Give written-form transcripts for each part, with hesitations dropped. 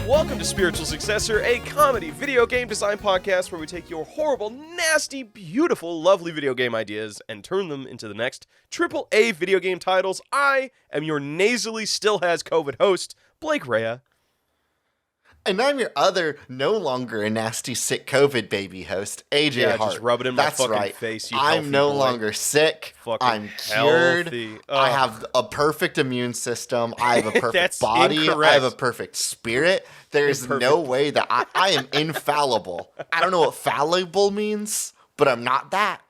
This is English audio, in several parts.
Welcome to Spiritual Successor, a comedy video game design podcast where we take your horrible, nasty, beautiful, lovely video game ideas and turn them into the next AAA video game titles. I am your nasally still has COVID host, Blake Rea. And I'm your other, no longer a nasty, sick COVID baby host, AJ Hart. Just rub it in my That's fucking right. face, you I'm no boy. longer sick. Fucking I'm cured. healthy. I have a perfect immune system. I have a perfect That's body. incorrect. I have a perfect spirit. There's no way that I am infallible. I don't know what fallible means, but I'm not that.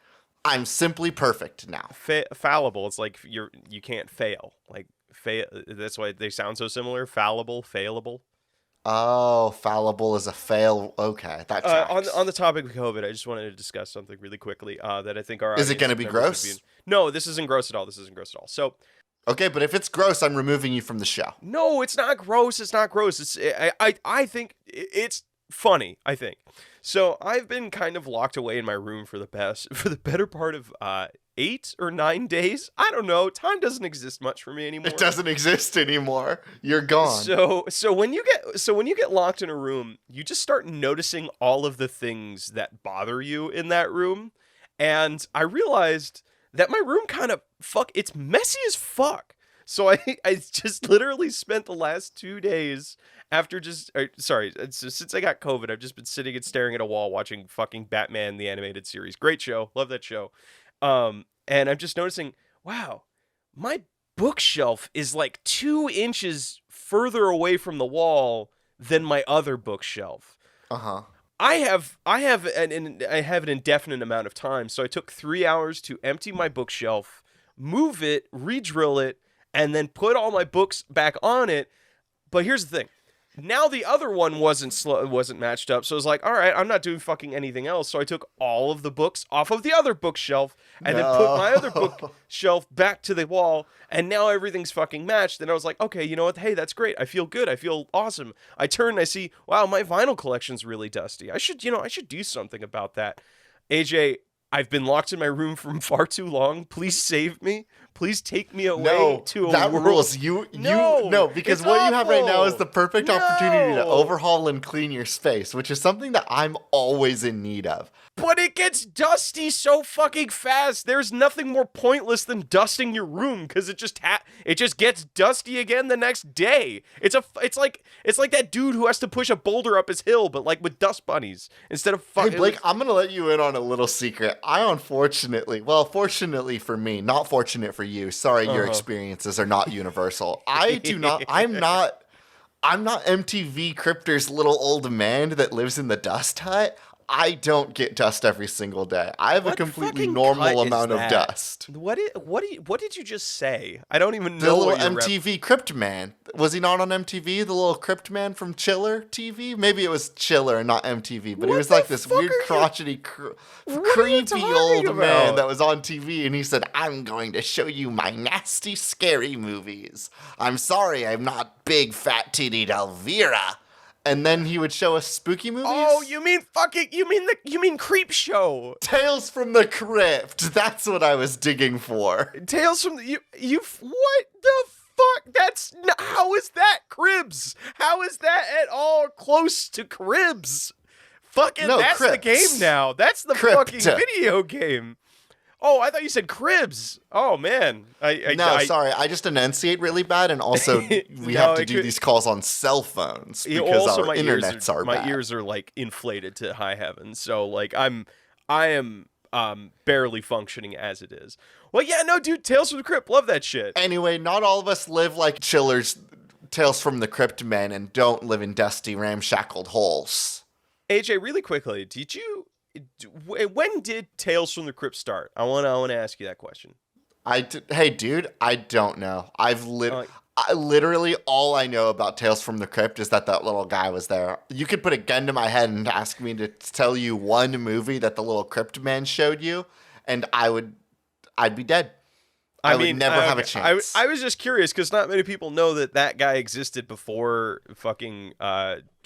I'm simply perfect now. Fallible. It's like you can't fail. Like that's why they sound so similar. Fallible, failable. Oh, fallible is a fail. Okay, that tracks. On the topic of COVID, I just wanted to discuss something really quickly that I think our Is it going to be gross? No, this isn't gross at all. So okay, but if it's gross, I'm removing you from the show. no, it's not gross. It's not gross. I think it's funny. I think so. I've been kind of locked away in my room for the better part of 8 or 9 days. I don't know. Time doesn't exist much for me anymore. It doesn't exist anymore. You're gone. So when you get locked in a room, you just start noticing all of the things that bother you in that room. And I realized that my room kind of it's messy as fuck. So I just literally spent the last 2 days since I got COVID, I've just been sitting and staring at a wall watching fucking Batman the Animated Series. Great show. Love that show. And I'm just noticing, wow, my bookshelf is like 2 inches further away from the wall than my other bookshelf. Uh-huh. I have an indefinite amount of time, so I took 3 hours to empty my bookshelf, move it, re-drill it, and then put all my books back on it. But here's the thing. Now the other one wasn't matched up, so I was like, all right, I'm not doing fucking anything else. So I took all of the books off of the other bookshelf and then put my other bookshelf back to the wall, and now everything's fucking matched. And I was like, okay, you know what? Hey, that's great. I feel good. I feel awesome. I turn and I see, wow, my vinyl collection's really dusty. I should do something about that. AJ, I've been locked in my room for far too long. Please save me. Please take me away to a that world. rules. No, because what you have right now is the perfect opportunity to No. overhaul and clean your space, which is something that I'm always in need of. But it gets dusty so fucking fast. There's nothing more pointless than dusting your room because it just gets dusty again the next day. It's like that dude who has to push a boulder up his hill, but like with dust bunnies instead of fucking. Hey Blake, I'm gonna let you in on a little secret. Fortunately for me, not fortunate for you. Sorry, your experiences are not universal. I'm not MTV Crypter's little old man that lives in the dust hut. I don't get dust every single day. I have a completely normal amount of dust. What did you just say? I don't even know. The little MTV Crypt Man. Was he not on MTV? The little Crypt Man from Chiller TV? Maybe it was Chiller and not MTV, but he was like this weird crotchety, creepy old man that was on TV, and he said, "I'm going to show you my nasty, scary movies. I'm sorry I'm not big, fat-titted Elvira." And then he would show us spooky movies. Oh, you mean Creep Show? Tales from the Crypt. That's what I was digging for. Tales from the what the fuck? How is that Cribs? How is that at all close to Cribs? Fucking No, that's Crypts. the game now. That's the fucking video game. Oh, I thought you said Cribs. Oh man, sorry. I just enunciate really bad, and also we have to do these calls on cell phones because our internets are bad. My ears are like inflated to high heaven. So like I am barely functioning as it is. Well, yeah, no, dude, Tales from the Crypt, love that shit. Anyway, not all of us live like Chiller's Tales from the Crypt men and don't live in dusty, ramshackled holes. AJ, really quickly, when did Tales from the Crypt start? I want to ask you that question. Hey, dude, I don't know. Literally all I know about Tales from the Crypt is that little guy was there. You could put a gun to my head and ask me to tell you one movie that the little Crypt man showed you, and I'd be dead. I would never have a chance. I was just curious because not many people know that guy existed before fucking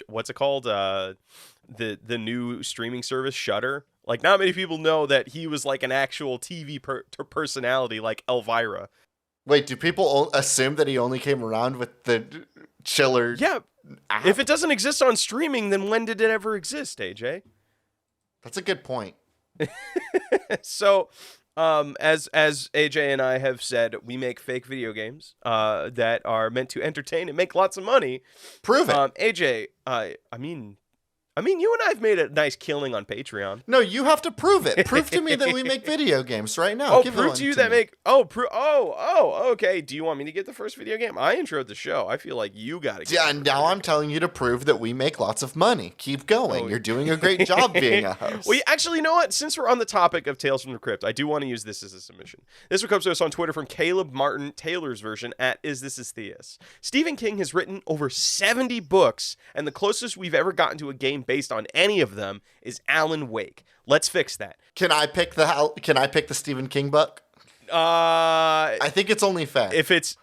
what's it called? The new streaming service Shudder. Like, not many people know that he was like an actual TV personality, like Elvira. Wait, do people assume that he only came around with the Chiller app? If it doesn't exist on streaming, then when did it ever exist, AJ? That's a good point. So, as AJ and I have said, we make fake video games that are meant to entertain and make lots of money. Prove it. AJ, I mean, you and I have made a nice killing on Patreon. No, you have to prove it. Prove to me that we make video games right now. Prove to you that make. Okay. Do you want me to get the first video game? I introed the show. I feel like you got to. Yeah, now I'm telling you to prove that we make lots of money. Keep going. You're doing a great job being a host. Well, actually, you know what? Since we're on the topic of Tales from the Crypt, I do want to use this as a submission. This one comes to us on Twitter from Caleb Martin Taylor's version at @IsThisIsTheus. Stephen King has written over 70 books, and the closest we've ever gotten to a game based on any of them is Alan Wake. Let's fix that. Can I pick the Stephen King book? I think it's only fair. If it's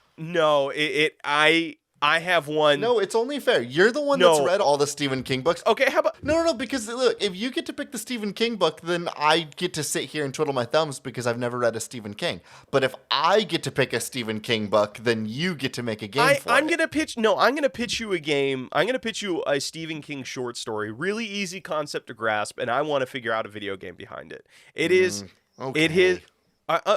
I have one. No, it's only fair. You're the one that's read all the Stephen King books. Okay, how about... No, because look, if you get to pick the Stephen King book, then I get to sit here and twiddle my thumbs because I've never read a Stephen King. But if I get to pick a Stephen King book, then you get to make a game for I'm it. going to pitch you a game. I'm going to pitch you a Stephen King short story. Really easy concept to grasp, and I want to figure out a video game behind it. It is...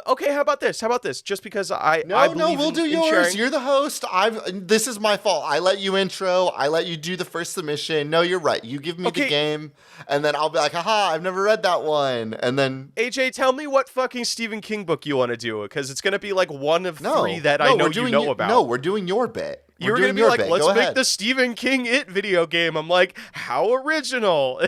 Okay, how about this? Just because I believe we'll in, do in yours. sharing. You're the host. This is my fault. I let you intro. I let you do the first submission. No, you're right. You give me the game, and then I'll be like, haha, I've never read that one. And then AJ, tell me what fucking Stephen King book you want to do, because it's gonna be like one of three that I know you know about. No, we're doing your bit. You're gonna be like, let's make the Stephen King It video game. I'm like, how original.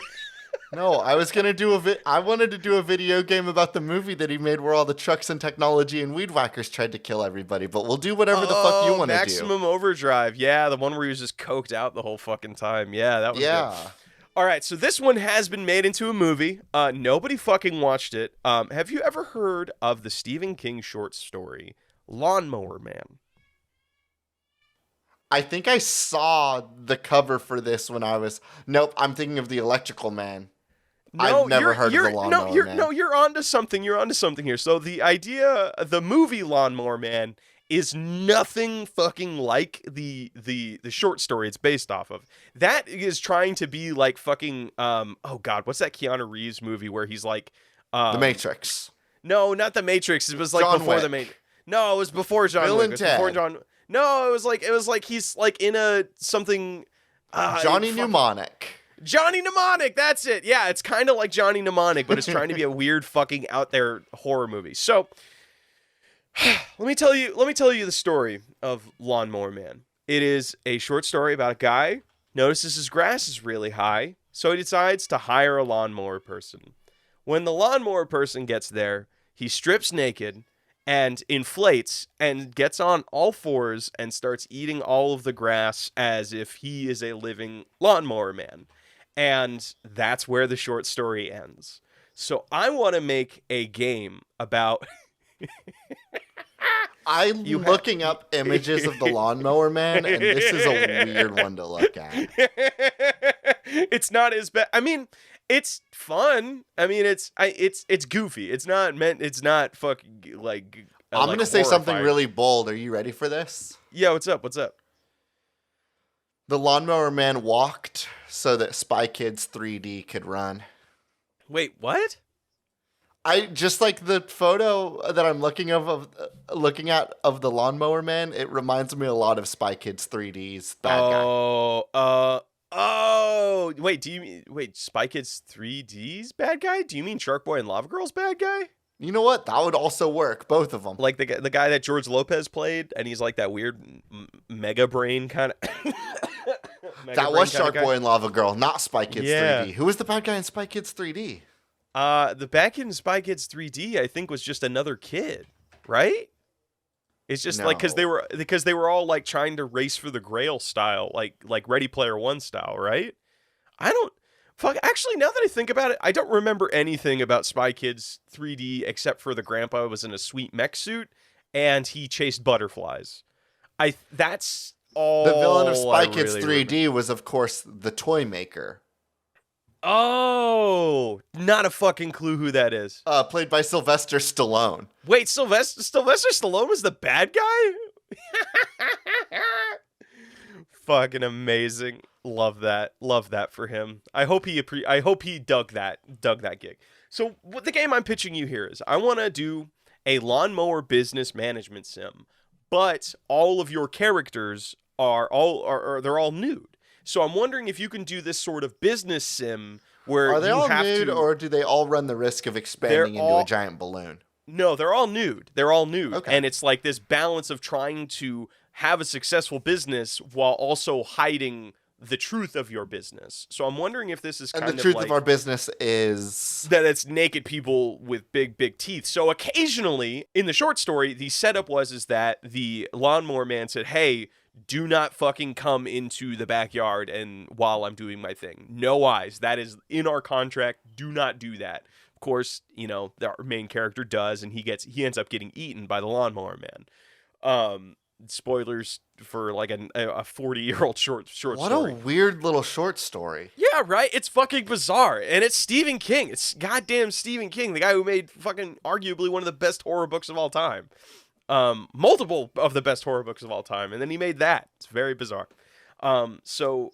No, I wanted to do a video game about the movie that he made where all the trucks and technology and weed whackers tried to kill everybody, but we'll do whatever the fuck you want to do. Maximum Overdrive. Yeah, the one where he was just coked out the whole fucking time. Yeah, that was good. All right, so this one has been made into a movie. Nobody fucking watched it. Have you ever heard of the Stephen King short story, Lawnmower Man? I think I saw the cover for this when I was... Nope, I'm thinking of the Electrical Man. No, I've never heard of the Lawnmower Man. No, you're onto something. You're onto something here. So the movie Lawnmower Man is nothing fucking like the short story it's based off of. That is trying to be like fucking oh god, what's that Keanu Reeves movie where he's like The Matrix. No, not The Matrix. It was like John before Wick. The Matrix. No, it was before John Bill Wick. and It was before Ted. John. No, it was like he's like in a something. Johnny Mnemonic. Johnny Mnemonic, that's it. Yeah, it's kind of like Johnny Mnemonic, but it's trying to be a weird fucking out there horror movie. So, let me tell you the story of Lawnmower Man. It is a short story about a guy notices his grass is really high, so he decides to hire a lawnmower person. When the lawnmower person gets there, he strips naked and inflates and gets on all fours and starts eating all of the grass as if he is a living lawnmower man. And that's where the short story ends. So I want to make a game about... I'm looking up images of the Lawnmower Man, and this is a weird one to look at. It's not as bad. I mean, it's fun. I mean, it's goofy. It's not fucking like... I'm going to say something really bold. Are you ready for this? Yeah, what's up? The Lawnmower Man walked so that Spy Kids 3D could run. Wait, what? I just like the photo that I'm looking at of the Lawnmower Man. It reminds me a lot of Spy Kids 3D's bad guy. Wait, Spy Kids 3D's bad guy? Do you mean Shark Boy and Lava Girl's bad guy? You know what? That would also work. Both of them. Like the guy that George Lopez played, and he's like that weird mega brain kind of. That was Shark Boy and Lava Girl, not Spy Kids 3D. Who was the bad guy in Spy Kids 3D? The bad kid in Spy Kids 3D, I think, was just another kid, right? It's just like because they were all like trying to race for the Grail style, like Ready Player One style, right? Actually, now that I think about it, I don't remember anything about Spy Kids 3D except for the grandpa was in a sweet mech suit and he chased butterflies. That's all. The villain of Spy Kids 3D was, of course, the Toy Maker. Oh, not a fucking clue who that is. Played by Sylvester Stallone. Wait, Sylvester Stallone was the bad guy? fucking amazing. Love that. Love that for him. I hope he dug that gig. So what the game I'm pitching you here is I want to do a lawnmower business management sim, but all of your characters are they're all nude. So I'm wondering if you can do this sort of business sim where Are they you all have nude, to, or do they all run the risk of expanding into a giant balloon? No, they're all nude. They're all nude. Okay. And it's like this balance of trying to have a successful business while also hiding the truth of your business. So I'm wondering if this is kind of And the truth like of our business is that it's naked people with big teeth. So occasionally in the short story, the setup is that the lawnmower man said, "Hey, do not fucking come into the backyard and while I'm doing my thing. No eyes. That is in our contract. Do not do that." Of course, our main character does, and he ends up getting eaten by the lawnmower man. Spoilers for like a 40-year-old short story. What a weird little short story. Yeah, right? It's fucking bizarre. And it's Stephen King. It's goddamn Stephen King, the guy who made fucking arguably one of the best horror books of all time. Multiple of the best horror books of all time. And then he made that. It's very bizarre. So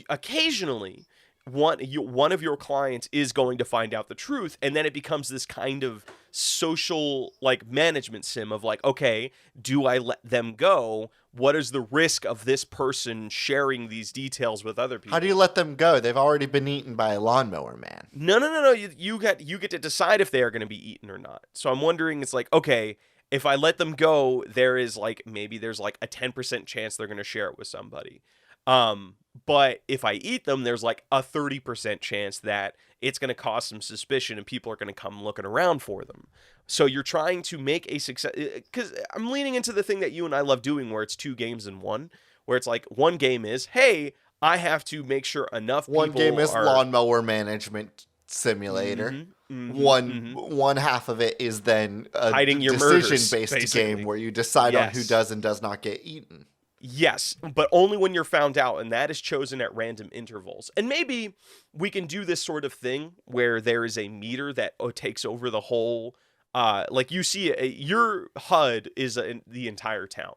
occasionally one of your clients is going to find out the truth, and then it becomes this kind of social like management sim of like, okay, do I let them go? What is the risk of this person sharing these details with other people? How do you let them go? They've already been eaten by a lawnmower man. No. You get to decide if they are going to be eaten or not. So I'm wondering, it's like, okay, if I let them go, there's like a 10% chance they're going to share it with somebody. But if I eat them, there's like a 30% chance that it's going to cause some suspicion and people are going to come looking around for them. So you're trying to make a success, because I'm leaning into the thing that you and I love doing where it's 2 games in one, where it's like one game is, hey, I have to make sure enough people One game is lawnmower management simulator. One half of it is then a hiding your decision-based game where you decide on who does and does not get eaten. Yes, but only when you're found out, and that is chosen at random intervals. And maybe we can do this sort of thing where there is a meter that takes over the whole, like you see, your HUD is the entire town,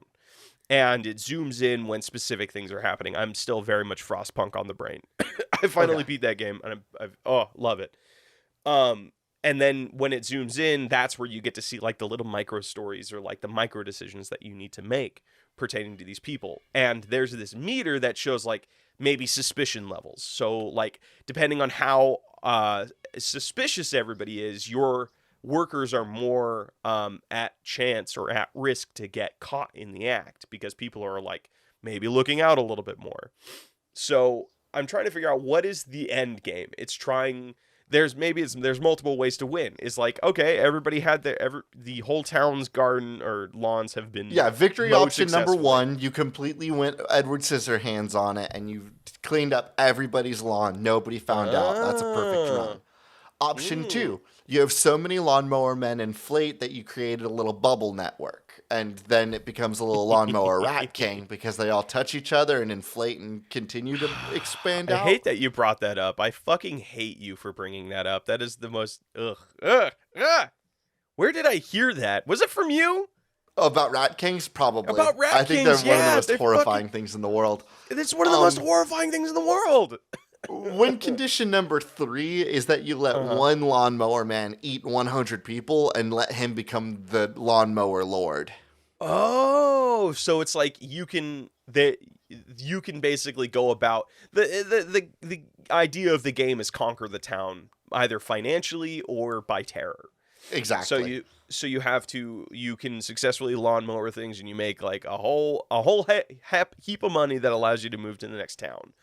and it zooms in when specific things are happening. I'm still very much Frostpunk on the brain. I finally beat that game, and I love it. And then when it zooms in, that's where you get to see like the little micro stories or like the micro decisions that you need to make pertaining to these people. And there's this meter that shows like maybe suspicion levels. So like depending on how suspicious everybody is, your workers are more at chance or at risk to get caught in the act because people are like maybe looking out a little bit more. So I'm trying to figure out what is the end game. It's trying... There's multiple ways to win. It's like, okay, everybody had the whole town's garden or lawns have been victory option number 1. You completely went Edward Scissorhands on it, and you cleaned up everybody's lawn. Nobody found out. That's a perfect run. Option 2, you have so many lawnmower men inflate that you created a little bubble network, and then it becomes a little lawnmower rat king because they all touch each other and inflate and continue to expand out. I hate that you brought that up. I fucking hate you for bringing that up. That is the most Where did I hear that? Was it from you? Oh, about rat kings? Probably. About rat kings, I think they're one of the most horrifying things in the world. It's one of the most horrifying things in the world. When condition number 3 is that you let one lawnmower man eat 100 people and let him become the lawnmower lord. Oh, so it's like you can basically go about the idea of the game is conquer the town either financially or by terror. Exactly. So you can successfully lawnmower things, and you make like a whole heap of money that allows you to move to the next town.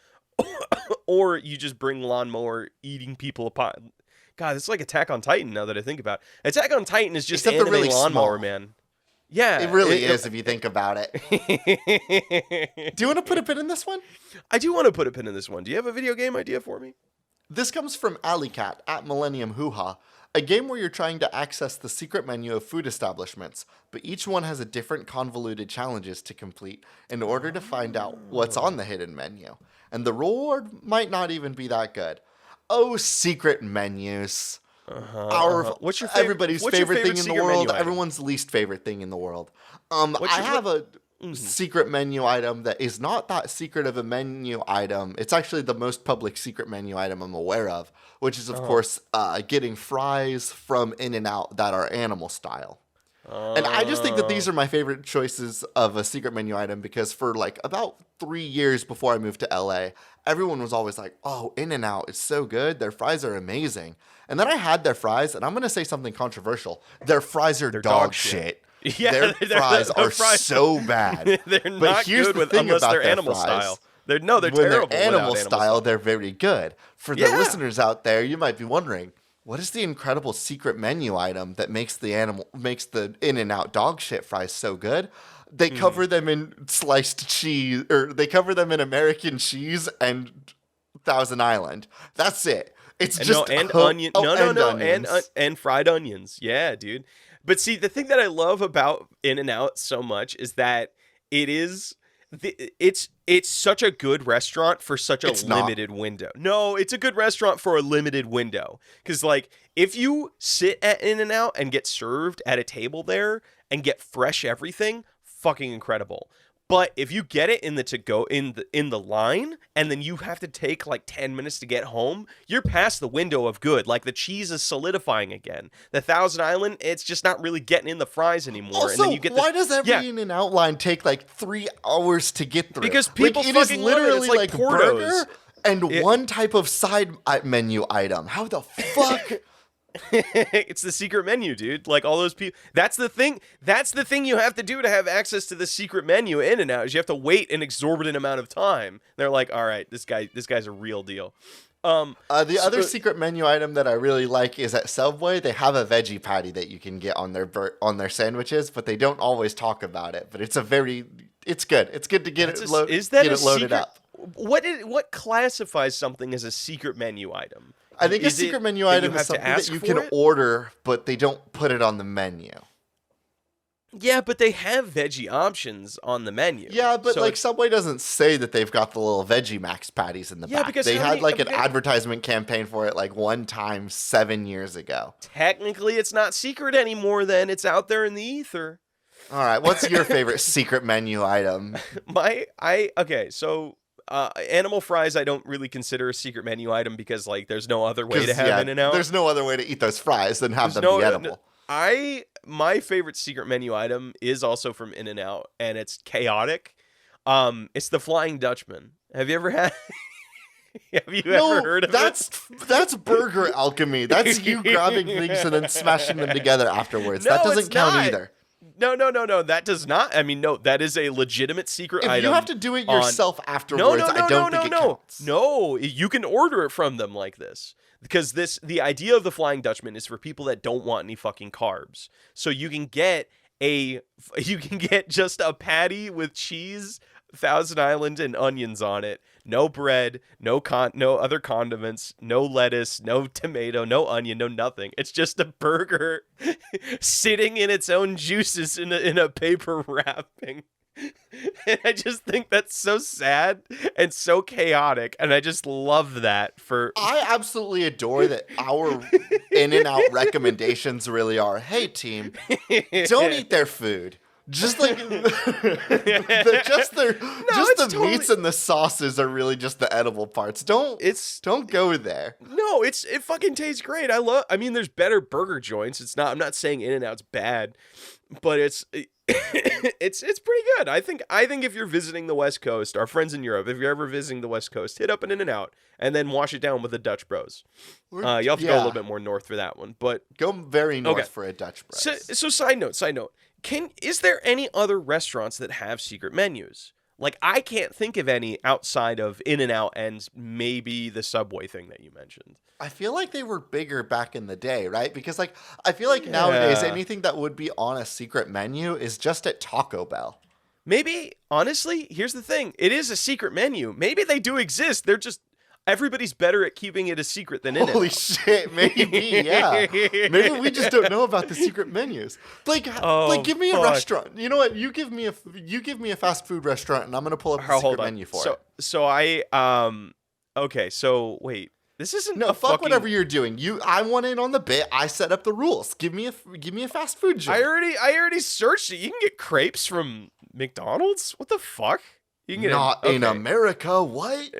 Or you just bring lawnmower eating people apart. God, it's like Attack on Titan now that I think about it. Attack on Titan is just anime really lawnmower small. Man. Yeah. It really is if you think about it. Do you want to put a pin in this one? I do want to put a pin in this one. Do you have a video game idea for me? This comes from Alleycat at Millennium Hoo Ha. A game where you're trying to access the secret menu of food establishments, but each one has a different convoluted challenges to complete in order to find out what's on the hidden menu. And the reward might not even be that good. Oh, secret menus. What's your everybody's favorite thing in the world, everyone's least favorite thing in the world. I have a secret menu item that is not that secret of a menu item. It's actually the most public secret menu item I'm aware of, which is, of course, getting fries from In-N-Out that are animal style. And I just think that these are my favorite choices of a secret menu item because for like about 3 years before I moved to LA, everyone was always like, oh, In-N-Out is so good. Their fries are amazing. And then I had their fries, and I'm going to say something controversial. Their fries are dog shit. Yeah, their fries are so bad. They're not good unless they're animal style. They're terrible. When they're animal style, they're very good. For the listeners out there, you might be wondering, what is the incredible secret menu item that makes the In-N-Out dog shit fries so good? They cover them in sliced cheese, or they cover them in American cheese and Thousand Island. That's it. It's just onion. And fried onions. Yeah, dude. But see, the thing that I love about In-N-Out so much is that it's such a good restaurant for such a limited window. No, it's a good restaurant for a limited window. Because, like, if you sit at In-N-Out and get served at a table there and get fresh everything, fucking incredible. But if you get it in the line and then you have to take like 10 minutes to get home, you're past the window of good. Like the cheese is solidifying again. The Thousand Island, it's just not really getting in the fries anymore. Also, and then you get why does every In-N-Out line take like 3 hours to get through? Because people it fucking is literally love it. It's like burger and one type of side menu item. How the fuck? It's the secret menu, dude. Like all those people. That's the thing you have to do to have access to the secret menu In-N-Out is you have to wait an exorbitant amount of time. They're like, all right, this guy's a real deal. The other secret menu item that I really like is at Subway. They have a veggie patty that you can get on their sandwiches, but they don't always talk about it. But it's good. It's good to get it loaded up. What classifies something as a secret menu item? I think a secret menu item is something that you can order, but they don't put it on the menu. Yeah, but they have veggie options on the menu. Yeah, but so Subway doesn't say that they've got the little Veggie Max patties in the back. Because they had an advertisement campaign for it like one time 7 years ago. Technically, it's not secret anymore then. It's out there in the ether. All right, what's your favorite secret menu item? Animal fries I don't really consider a secret menu item because like there's no other way to have In-N-Out. There's no other way to eat those fries than have them be edible. My favorite secret menu item is also from In-N-Out and it's chaotic. It's the Flying Dutchman. Have you ever had Have you ever heard of it? That's burger alchemy. That's you grabbing things and then smashing them together afterwards. That doesn't count either. No. That does not. I mean, no, that is a legitimate secret item. If you have to do it yourself afterwards, I don't think it counts. No, you can order it from them like this. Because the idea of the Flying Dutchman is for people that don't want any fucking carbs. So you can get just a patty with cheese, Thousand Island, and onions on it. No bread, no other condiments, no lettuce, no tomato, no onion, no nothing. It's just a burger sitting in its own juices in a paper wrapping. And I just think that's so sad and so chaotic, and I just love that. I absolutely adore that our In-N-Out recommendations really are, hey team, don't eat their food. Just like the meats and the sauces are really just the edible parts. Don't go there. No, it fucking tastes great. I mean, there's better burger joints. I'm not saying In-N-Out's bad, but it's pretty good. I think if you're visiting the West Coast, our friends in Europe, if you're ever visiting the West Coast, hit up an In-N-Out and then wash it down with the Dutch Bros. You have to go a little bit more north for that one, but go very north for a Dutch Bros. So side note. Is there any other restaurants that have secret menus? Like, I can't think of any outside of In-N-Out and maybe the Subway thing that you mentioned. I feel like they were bigger back in the day, right? Because, I feel like nowadays anything that would be on a secret menu is just at Taco Bell. Maybe, honestly, here's the thing. It is a secret menu. Maybe they do exist. They're just... Everybody's better at keeping it a secret than In-N-Out. Holy shit, maybe, yeah. Maybe we just don't know about the secret menus. Give me a restaurant. You know what? You give me a fast food restaurant, and I'm gonna pull up the secret menu for it. So wait. This isn't whatever you're doing. I want in on the bit. I set up the rules. Give me a fast food joint. I already searched it. You can get crepes from McDonald's? What the fuck? You can get Not in America, what?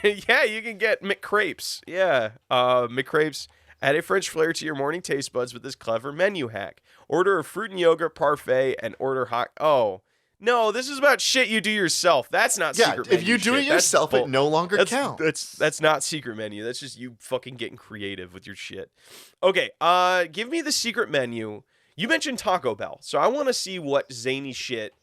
Yeah, you can get McCrepes. Yeah, McCrepes. Add a French flair to your morning taste buds with this clever menu hack. Order a fruit and yogurt parfait and order hot. Oh, no, this is about shit you do yourself. That's not secret menu. If you do it yourself, it no longer counts. That's not secret menu. That's just you fucking getting creative with your shit. Okay, give me the secret menu. You mentioned Taco Bell, so I want to see what zany shit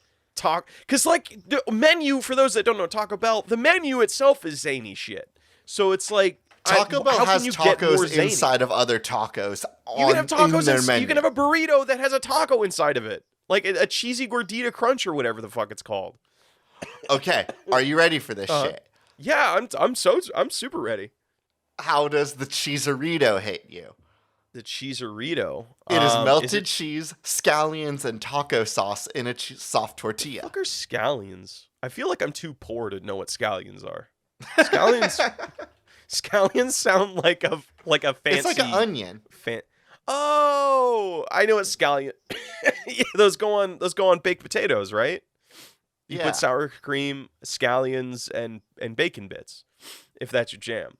because like the menu, for those that don't know Taco Bell, the menu itself is zany shit. So it's like Taco Bell has tacos inside of other tacos. You can have tacos in their menu. You can have a burrito that has a taco inside of it, like a cheesy gordita crunch or whatever the fuck it's called. Okay, are you ready for this shit? Yeah, I'm super ready. How does the cheeserito hit you? The cheeserito. It is melted cheese, scallions, and taco sauce in a soft tortilla. What are scallions? I feel like I'm too poor to know what scallions are. Scallions. Scallions sound like a fancy. It's like an onion. Oh, I know what scallion. Yeah, those go on baked potatoes, right? You put sour cream, scallions, and bacon bits, if that's your jam.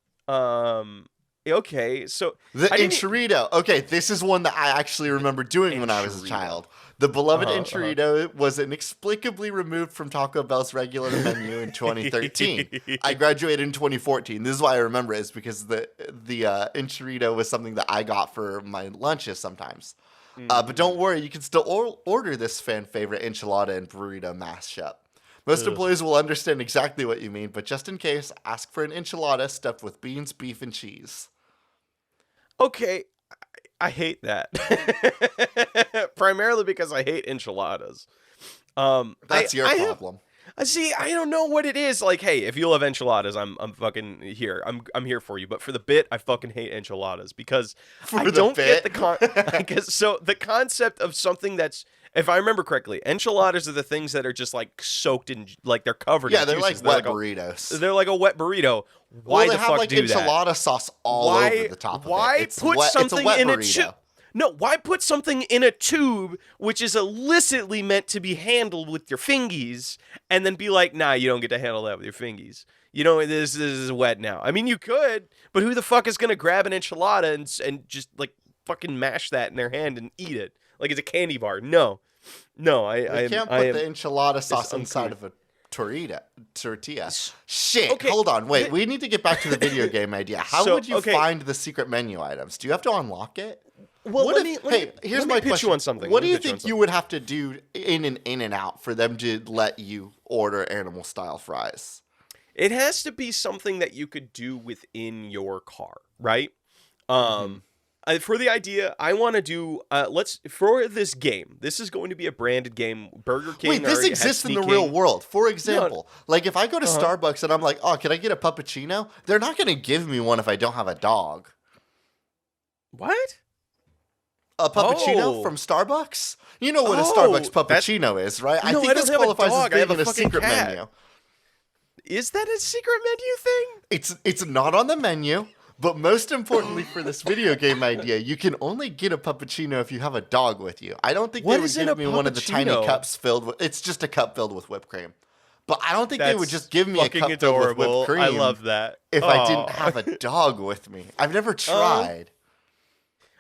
Okay, so the enchilada. Okay, this is one that I actually remember doing when I was a child. The beloved enchilada was inexplicably removed from Taco Bell's regular menu in 2013. I graduated in 2014. This is why I remember it, is because the enchilada was something that I got for my lunches sometimes. But don't worry, you can still order this fan favorite enchilada and burrito mashup. Most employees will understand exactly what you mean, but just in case, ask for an enchilada stuffed with beans, beef, and cheese. Okay, I hate that. Primarily because I hate enchiladas. That's your problem. See, I don't know what it is. Like, hey, if you love enchiladas, I'm fucking here. I'm here for you. But for the bit, I fucking hate enchiladas because I don't get the concept of something that's, if I remember correctly, enchiladas are the things that are just like soaked in, like they're covered in they're juices. like wet burritos. They're like a wet burrito. Why the fuck do that? They have like enchilada sauce all over the top of it. Why put something in a tube? No, why put something in a tube which is illicitly meant to be handled with your fingies and then be like, nah, you don't get to handle that with your fingies. You know, this is wet now. I mean, you could, but who the fuck is going to grab an enchilada and just like fucking mash that in their hand and eat it? Like it's a candy bar. No, I can't put the enchilada sauce inside of a tortilla. Shit. Okay, hold on. Wait, we need to get back to the video game idea. How would you find the secret menu items? Do you have to unlock it? Well, here's my question. You on something. What do you think you would have to do in and out for them to let you order animal style fries? It has to be something that you could do within your car, right? For the idea, I want to do, for this game, this is going to be a branded game. Burger King. Wait, this exists in the real world. For example, like if I go to Starbucks and I'm like, oh, can I get a puppuccino? They're not going to give me one if I don't have a dog. What? A puppuccino from Starbucks? You know what a Starbucks puppuccino is, right? No, I think this qualifies as being in a secret menu. Is that a secret menu thing? It's not on the menu. But most importantly for this video game idea, you can only get a puppuccino if you have a dog with you. I don't think they would give me one of the tiny cups filled with... It's just a cup filled with whipped cream. But I don't think they would just give me a cup filled with whipped cream. I love that. If I didn't have a dog with me. I've never tried.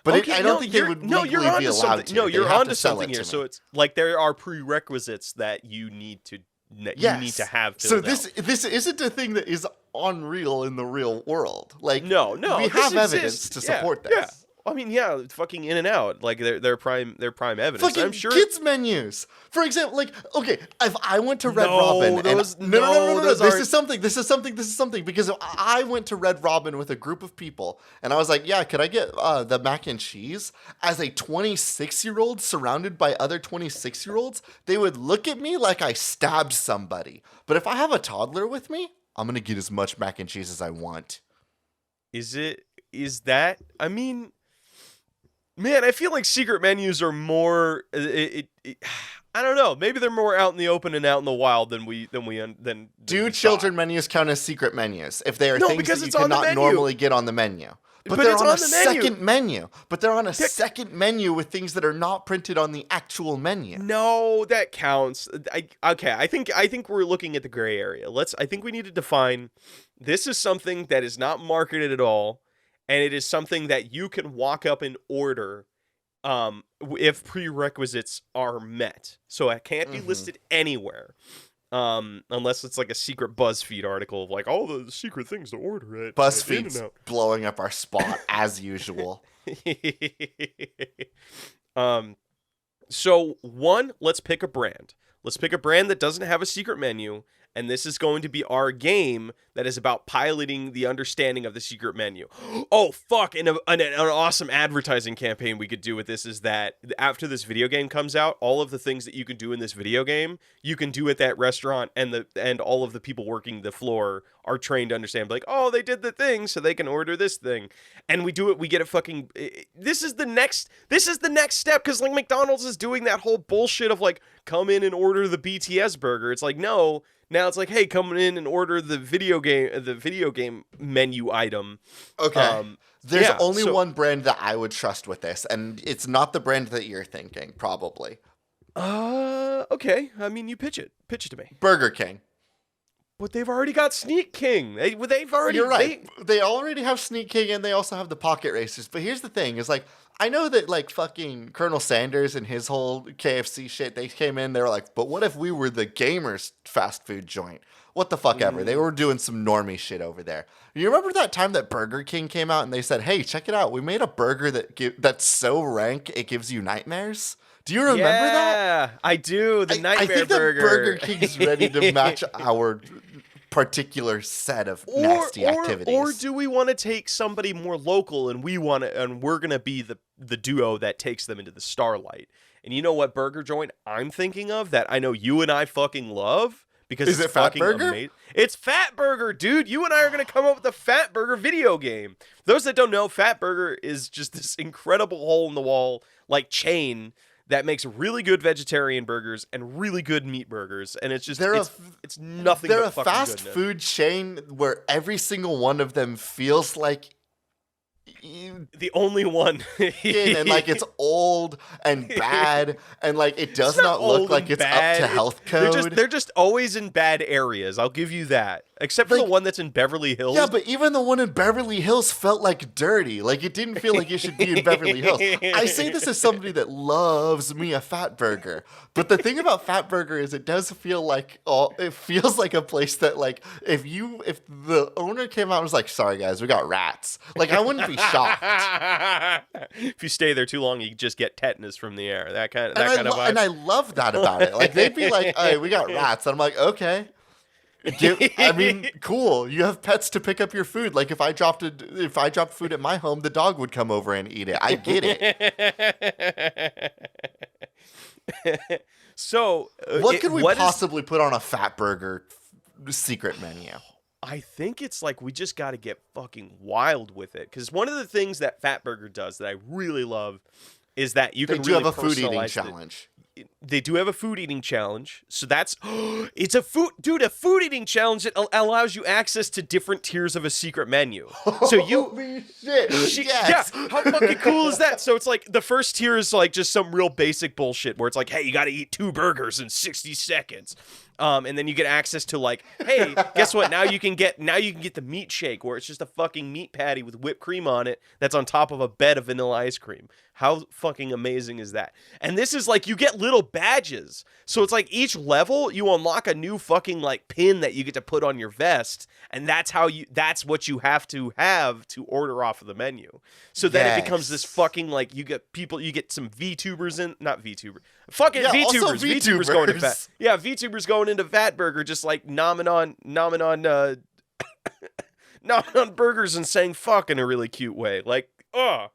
But I don't think they would legally be allowed to. No, you're onto something here. So it's like there are prerequisites that you need to... You need to have. So this isn't a thing that is unreal in the real world. Like no, we have evidence to support this. Yeah. I mean, yeah, fucking In and Out, like they're prime evidence. Fucking I'm sure kids menus, for example. Like, okay, if I went to Red Robin, no, this is something because I went to Red Robin with a group of people, and I was like, yeah, could I get the mac and cheese? As a 26-year-old surrounded by other 26-year-olds, they would look at me like I stabbed somebody. But if I have a toddler with me, I'm gonna get as much mac and cheese as I want. Is that? I mean. Man, I feel like secret menus are more. I don't know. Maybe they're more out in the open and out in the wild than Do children menus count as secret menus if they are No, things because that you it's on the cannot menu. normally get on the menu? But they're it's on on a the menu. second menu. But they're on a second menu with things that are not printed on the actual menu. No, that counts. Okay, I think we're looking at the gray area. I think we need to define this is something that is not marketed at all, and it is something that you can walk up and order if prerequisites are met. So it can't be listed anywhere. Unless it's like a secret BuzzFeed article of like all the secret things to order at BuzzFeed's blowing up our spot as usual. So one, let's pick a brand. Let's pick a brand that doesn't have a secret menu, and this is going to be our game that is about piloting the understanding of the secret menu. Oh, fuck, and an awesome advertising campaign we could do with this is that after this video game comes out, all of the things that you can do in this video game, you can do at that restaurant, and all of the people working the floor are trained to understand, like, oh, they did the thing, so they can order this thing. And we do it, we get a fucking... This is the next step, because, like, McDonald's is doing that whole bullshit of, like, come in and order the BTS burger. It's like, no... Now it's like, hey, come in and order the video game menu item. Okay. There's only one brand that I would trust with this, and it's not the brand that you're thinking, probably. Okay. I mean, you pitch it. Pitch it to me. Burger King. But they've already got Sneak King. They've already... You're right. They already have Sneak King, and they also have the Pocket Racers. But here's the thing, is like, I know that, like, fucking Colonel Sanders and his whole KFC shit, they came in, they were like, but what if we were the gamers fast food joint? What the fuck ever. They were doing some normie shit over there. You remember that time that Burger King came out and they said, hey, check it out. We made a burger that's so rank it gives you nightmares? Do you remember that? Yeah, I do. The Nightmare Burger. I think Burger. that Burger King's ready to match our particular set of nasty activities. Or do we want to take somebody more local and we're gonna be the duo that takes them into the starlight? And you know what burger joint I'm thinking of that I know you and I fucking love? Because is it Fat Burger? It's Fat Burger, dude. You and I are going to come up with a Fat Burger video game. Those that don't know, Fat Burger is just this incredible hole-in-the-wall like chain that makes really good vegetarian burgers and really good meat burgers. And it's just, it's nothing but fucking goodness. They're a fast food chain where every single one of them feels like the only one and like it's old and bad and like it does not look like it's up to health code. They're just always in bad areas. I'll give you that. Except for the one that's in Beverly Hills. Yeah, but even the one in Beverly Hills felt like dirty. Like it didn't feel like it should be in Beverly Hills. I say this as somebody that loves me a Fat Burger. But the thing about Fat Burger is it does feel like it feels like a place that like if the owner came out and was like, sorry guys, we got rats. Like I wouldn't be shocked. If you stay there too long, you just get tetanus from the air. That kind of vibe. And I love that about it. Like they'd be like, hey, we got rats. And I'm like, okay. I mean, cool. You have pets to pick up your food. Like if I dropped food at my home, the dog would come over and eat it. I get it. So, what could we possibly put on a Fat Burger secret menu? I think it's like we just got to get fucking wild with it. Because one of the things that Fat Burger does that I really love is that you can really have a food eating challenge. They do have a food eating challenge. So that's it's a food eating challenge that allows you access to different tiers of a secret menu. So holy shit. Yes. Yeah, how fucking cool is that? So it's like the first tier is like just some real basic bullshit where it's like, hey, you got to eat 2 burgers in 60 seconds. And then you get access to like, hey, guess what? Now you can get the meat shake where it's just a fucking meat patty with whipped cream on it that's on top of a bed of vanilla ice cream. How fucking amazing is that? And this is like you get little badges. So it's like each level you unlock a new fucking like pin that you get to put on your vest, and that's what you have to order off of the menu. So then it becomes this fucking like you get some VTubers in, not VTuber. Fucking yeah, VTubers. VTubers going to Fat. Yeah, VTubers going into Fat Burger just like nomming on burgers and saying fuck in a really cute way. Like, what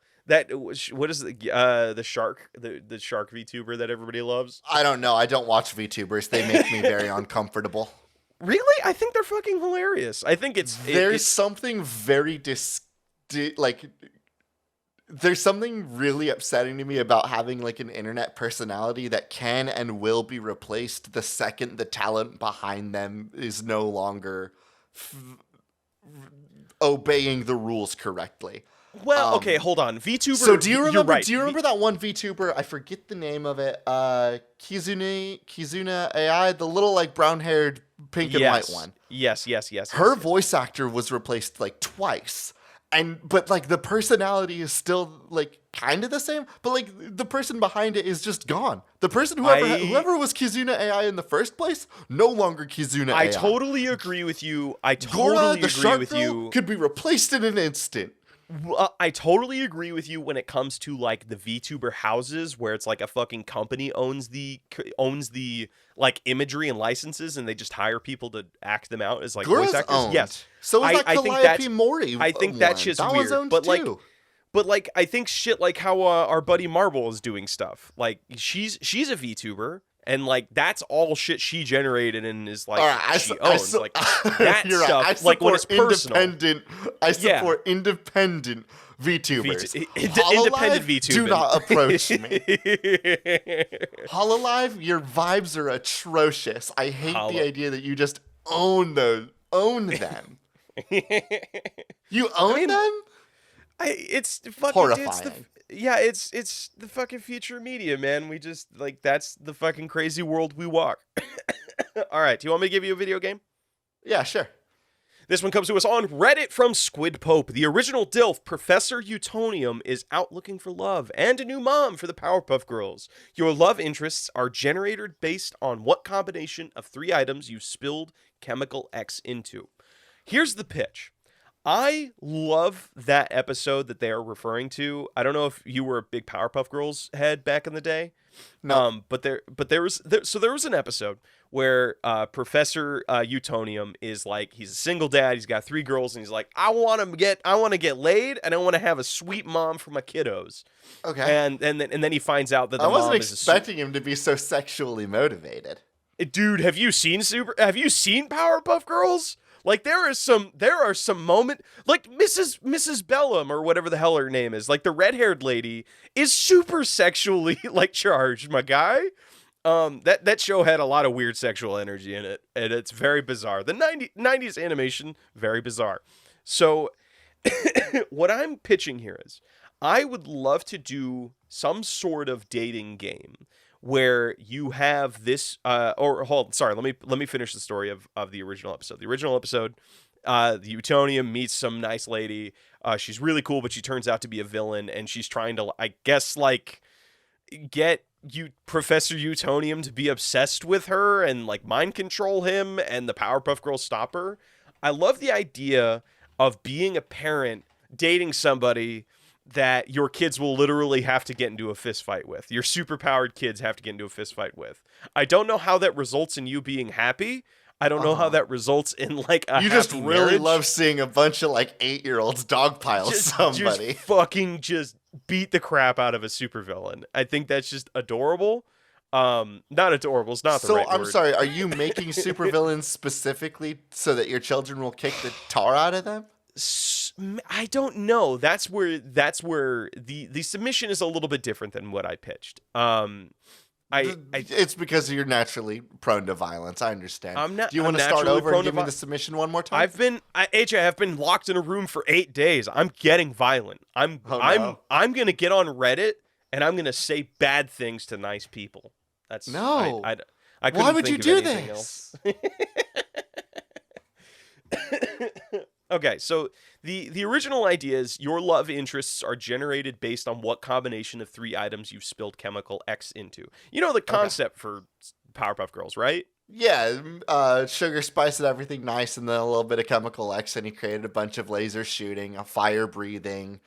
is the shark VTuber that everybody loves? I don't know. I don't watch VTubers. They make me very uncomfortable. Really? I think they're fucking hilarious. I think there's something very There's something really upsetting to me about having like an internet personality that can and will be replaced the second the talent behind them is no longer obeying the rules correctly. Well, okay, hold on. VTuber. So do you remember? You're right. Do you remember that one VTuber? I forget the name of it. Kizuna AI, the little like brown-haired pink and white one. Yes. Her voice actor was replaced like twice. But like the personality is still like kind of the same, but like the person behind it is just gone. The person whoever was Kizuna AI in the first place, no longer Kizuna AI. I totally agree with you. Gora, the shark girl, could be replaced in an instant. I totally agree with you when it comes to like the VTuber houses where it's like a fucking company owns the like imagery and licenses and they just hire people to act them out as like Gora's voice actors. Owned. Yes. So is that Calliope Mori. I think that's just that weird. Was owned but too. like I think shit like how our buddy Marble is doing stuff. Like she's a VTuber. And like that's all shit she generated and is like she owns like that stuff. Right. Like when it's personal. I support independent VTubers. Independent VTubers. Do not approach me. Hololive, your vibes are atrocious. I hate the idea that you just own them. You own them? It's fucking horrifying. It's the fucking future of media, man. We just like that's the fucking crazy world we walk. All right, do you want me to give you a video game? Yeah, sure. This one comes to us on Reddit from Squid Pope. The original DILF, Professor Utonium, is out looking for love and a new mom for the Powerpuff Girls. Your love interests are generated based on what combination of 3 items you spilled chemical X into. Here's the pitch. I love that episode that they are referring to. I don't know if you were a big Powerpuff Girls head back in the day. No. But there was an episode where Professor Utonium is like, he's a single dad, he's got 3 girls, and he's like, I want to get laid, and I want to have a sweet mom for my kiddos. Okay. And then he finds out that the mom is I wasn't expecting him to be so sexually motivated. Dude, have you seen Powerpuff Girls? Like there are some moment like Mrs. Bellum or whatever the hell her name is, like the red-haired lady is super sexually like charged, my guy. That show had a lot of weird sexual energy in it, and it's very bizarre. The 90s animation, very bizarre. So what I'm pitching here is I would love to do some sort of dating game where you have this let me finish the story of the original episode. The original episode, the Utonium meets some nice lady. She's really cool, but she turns out to be a villain, and she's trying to, I guess, like, get Professor Utonium to be obsessed with her and like mind control him, and the Powerpuff Girls stop her. I love the idea of being a parent dating somebody that your kids will literally have to get into a fist fight with. Your superpowered kids have to get into a fist fight with. I don't know how that results in you being happy. I don't know how that results in like a You just happy really marriage. love seeing a bunch of like 8-year-olds dogpile somebody. Just fucking just beat the crap out of a supervillain. I think that's just adorable. Not adorable. It's not the right I'm word. sorry. Are you making supervillains specifically so that your children will kick the tar out of them? I don't know. That's where the submission is a little bit different than what I pitched. It's because you're naturally prone to violence. I understand. Do you want to start naturally over and give me the submission one more time? AJ, I've been locked in a room for 8 days. I'm getting violent. I'm gonna get on Reddit and I'm gonna say bad things to nice people. That's no. I couldn't Why would think you of do anything this? Else. Okay, so the original idea is your love interests are generated based on what combination of 3 items you've spilled chemical X into. You know the concept for Powerpuff Girls, right? Yeah, sugar, spice, and everything nice, and then a little bit of chemical X, and he created a bunch of laser shooting, a fire breathing,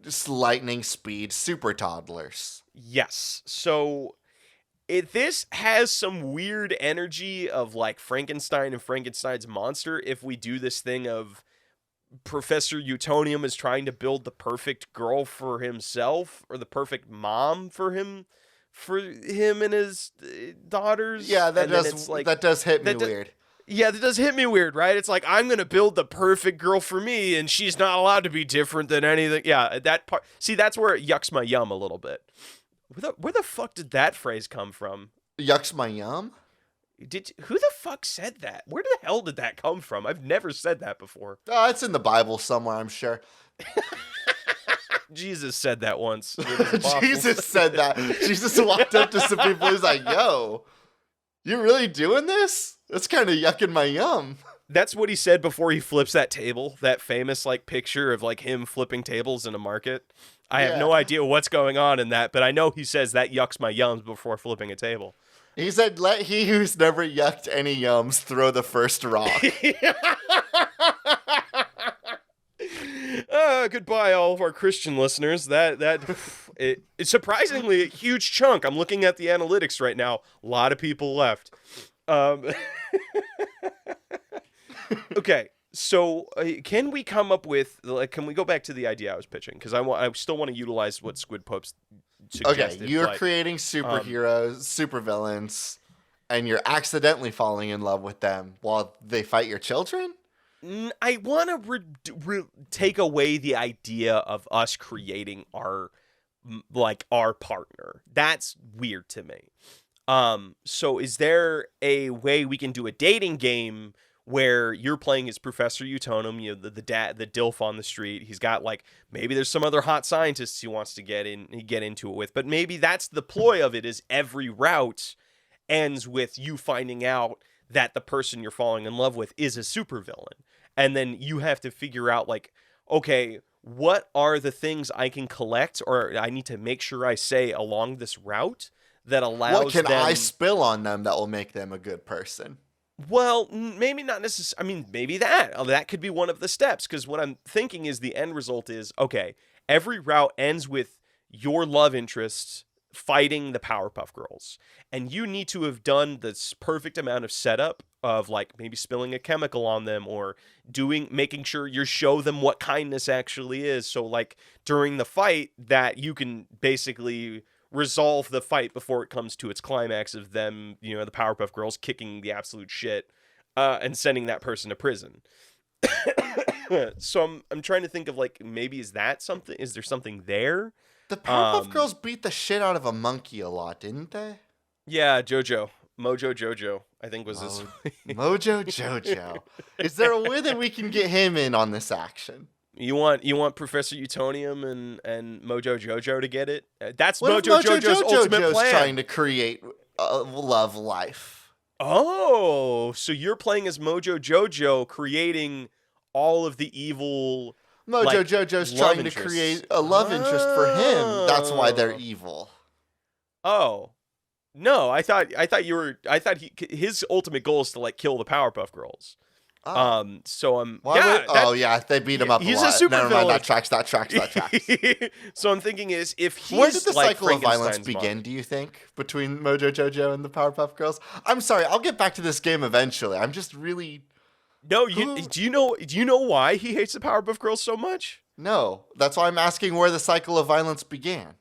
just lightning speed, super toddlers. Yes, so this has some weird energy of like Frankenstein and Frankenstein's monster if we do this thing of Professor Utonium is trying to build the perfect girl for himself or the perfect mom for him and his daughters. Yeah, that does hit me weird. Yeah, that does hit me weird, right? It's like, I'm going to build the perfect girl for me, and she's not allowed to be different than anything. Yeah, that part. See, that's where it yucks my yum a little bit. Where the fuck did that phrase come from? Yucks my yum? Who the fuck said that? Where the hell did that come from? I've never said that before. Oh, it's in the Bible somewhere, I'm sure. Jesus said that once. Jesus said that. Jesus walked up to some people. He's like, "Yo, you really doing this? That's kind of yucking my yum." That's what he said before he flips that table. That famous like picture of like him flipping tables in a market. I have no idea what's going on in that, but I know he says that yucks my yums before flipping a table. He said, "Let he who's never yucked any yums throw the first rock." Goodbye, all of our Christian listeners. It's surprisingly a huge chunk. I'm looking at the analytics right now. A lot of people left. Okay, so can we come up with can we go back to the idea I was pitching? Because I still want to utilize what Squid Pope suggested. Okay, you're creating superheroes, supervillains, and you're accidentally falling in love with them while they fight your children? I want to take away the idea of us creating our partner. That's weird to me. So is there a way we can do a dating game where you're playing as Professor Utonium, the DILF on the street? He's got maybe there's some other hot scientists he wants to get into it with, but maybe that's the ploy of it, is every route ends with you finding out that the person you're falling in love with is a supervillain. And then you have to figure out, okay, what are the things I can collect or I need to make sure I say along this route that allows what can I spill on them that will make them a good person? Well, maybe not necessarily. I mean, maybe that could be one of the steps, because what I'm thinking is the end result is, okay, every route ends with your love interests fighting the Powerpuff Girls. And you need to have done this perfect amount of setup of maybe spilling a chemical on them or making sure you show them what kindness actually is. So during the fight that you can basically resolve the fight before it comes to its climax of them, the Powerpuff Girls kicking the absolute shit and sending that person to prison. So I'm trying to think of maybe is there something there? The Powerpuff Girls beat the shit out of a monkey a lot, didn't they? Yeah, Mojo Jojo, I think was his. Mojo Jojo. Is there a way that we can get him in on this action? You want Professor Utonium and Mojo Jojo to get it? That's what Mojo Jojo's ultimate plan. Trying to create a love life. Oh, so you're playing as Mojo Jojo, creating all of the evil. Mojo Jojo's trying to create a love interest for him. That's why they're evil. Oh. No, I thought his ultimate goal is to kill the Powerpuff Girls. Oh. So I'm they beat him up a lot. He's a super Never villain. Mind, that tracks. So I'm thinking is if he's where did the cycle of violence Frankenstein's begin, mom? do you think, between Mojo Jojo and the Powerpuff Girls? I'm sorry, I'll get back to this game eventually. I'm just really No, do you know why he hates the Powerpuff Girls so much? No, that's why I'm asking where the cycle of violence began.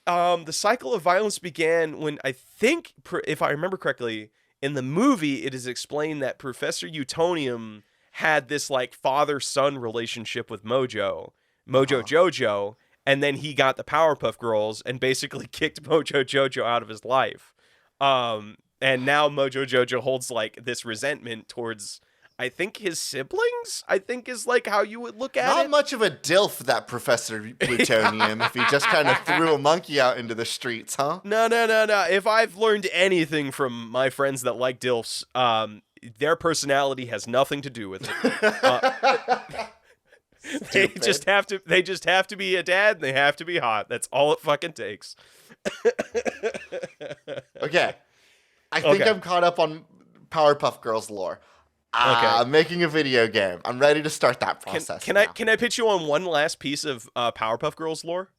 The cycle of violence began when, I think, if I remember correctly, in the movie, it is explained that Professor Utonium had this father-son relationship with Mojo Jojo, and then he got the Powerpuff Girls and basically kicked Mojo Jojo out of his life. And now Mojo Jojo holds this resentment towards, I think, his siblings, I think is how you would look at it. Not much of a DILF, that Professor Plutonium, if he just kind of threw a monkey out into the streets, huh? No. If I've learned anything from my friends that like DILFs, their personality has nothing to do with it. They just have to be a dad, and they have to be hot. That's all it fucking takes. Okay. I think I'm caught up on Powerpuff Girls lore. I'm making a video game. I'm ready to start that process. Can I pitch you on one last piece of Powerpuff Girls lore?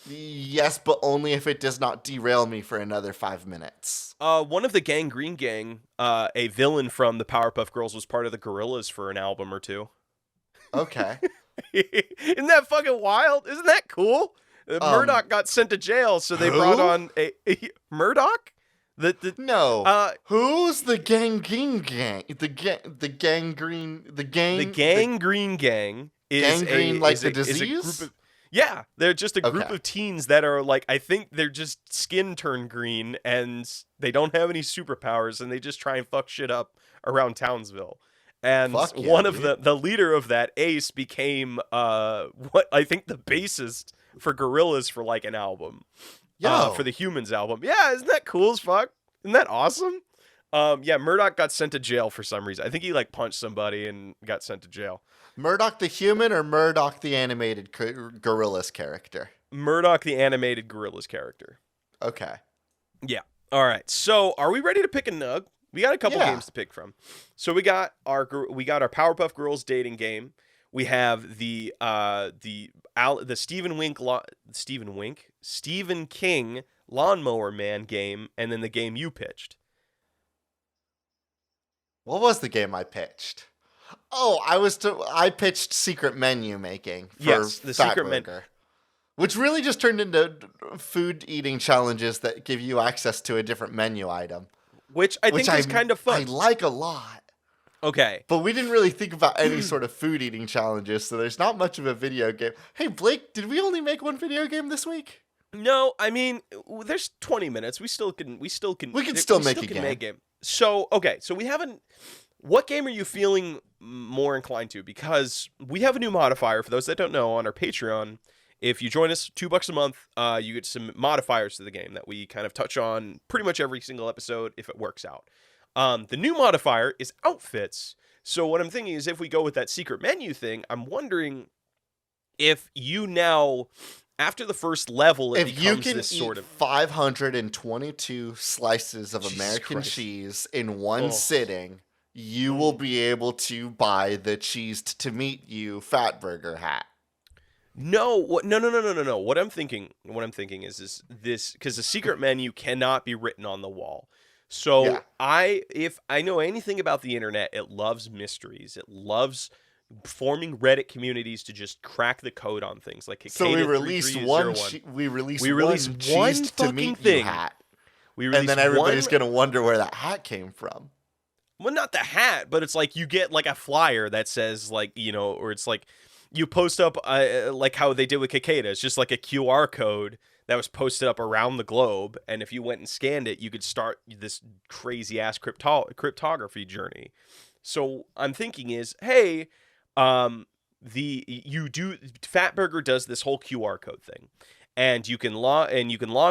Yes, but only if it does not derail me for another 5 minutes. One of the Gangrene Gang, a villain from the Powerpuff Girls, was part of the Gorillaz for an album or two. Okay. Isn't that fucking wild? Isn't that cool? Murdoch got sent to jail, so they brought on a Murdoch, No. uh Who's the gangrene gang? The gangrene gang gangrene like the is a group disease? of yeah, they're just a group Okay. of teens that are like I think they're just skin turned green and they don't have any superpowers and they just try and fuck shit up around Townsville. And Fuck yeah, one of dude. the leader of that, Ace, became what I think the bassist for Gorillaz for like an album. Yo. For the Humans album. Yeah, isn't that cool as fuck? Isn't that awesome? Yeah, Murdoch got sent to jail for some reason. I think he like punched somebody and got sent to jail. Murdoch the human or Murdoch the animated Gorillaz character? Murdoch, the animated Gorillaz character. Okay. Yeah. All right. So, are we ready to pick a nug? We got a couple Yeah. games to pick from. So we got our Powerpuff Girls dating game. We have the Stephen King Lawnmower Man game, and then the game you pitched. What was the game I pitched? Oh, I pitched secret menu making for Yes, the secret menu. Fatburger, which really just turned into food eating challenges that give you access to a different menu item, Which I think is kind of fun. I like a lot. Okay. But we didn't really think about any sort of food eating challenges, so there's not much of a video game. Hey, Blake, did we only make one video game this week? No, I mean, there's 20 minutes. We can still make a game. So, okay, so we haven't. What game are you feeling more inclined to? Because we have a new modifier for those that don't know on our Patreon. If you join us $2 a month, you get some modifiers to the game that we kind of touch on pretty much every single episode if it works out. The new modifier is outfits. So what I'm thinking is if we go with that secret menu thing, I'm wondering if you now, after the first level, it If you becomes can this eat sort of 522 slices of Jesus American Christ. cheese in one Oh. sitting, you will be able to buy the cheesed to meet you Fatburger hat. No. What I'm thinking is this because the secret menu cannot be written on the wall. So Yeah. if I know anything about the internet, it loves mysteries. It loves forming Reddit communities to just crack the code on things like So we Cicada released 3301. we released one cheesed to fucking meet you thing. hat. We And released then everybody's one, going to wonder where that hat came from. well, not the hat, but it's like you get like a flyer that says like, or it's like you post up like how they did with Cicada. It's just like a QR code that was posted up around the globe. And if you went and scanned it, you could start this crazy ass cryptography journey. So I'm thinking is, hey, Fatburger does this whole QR code thing. And you can log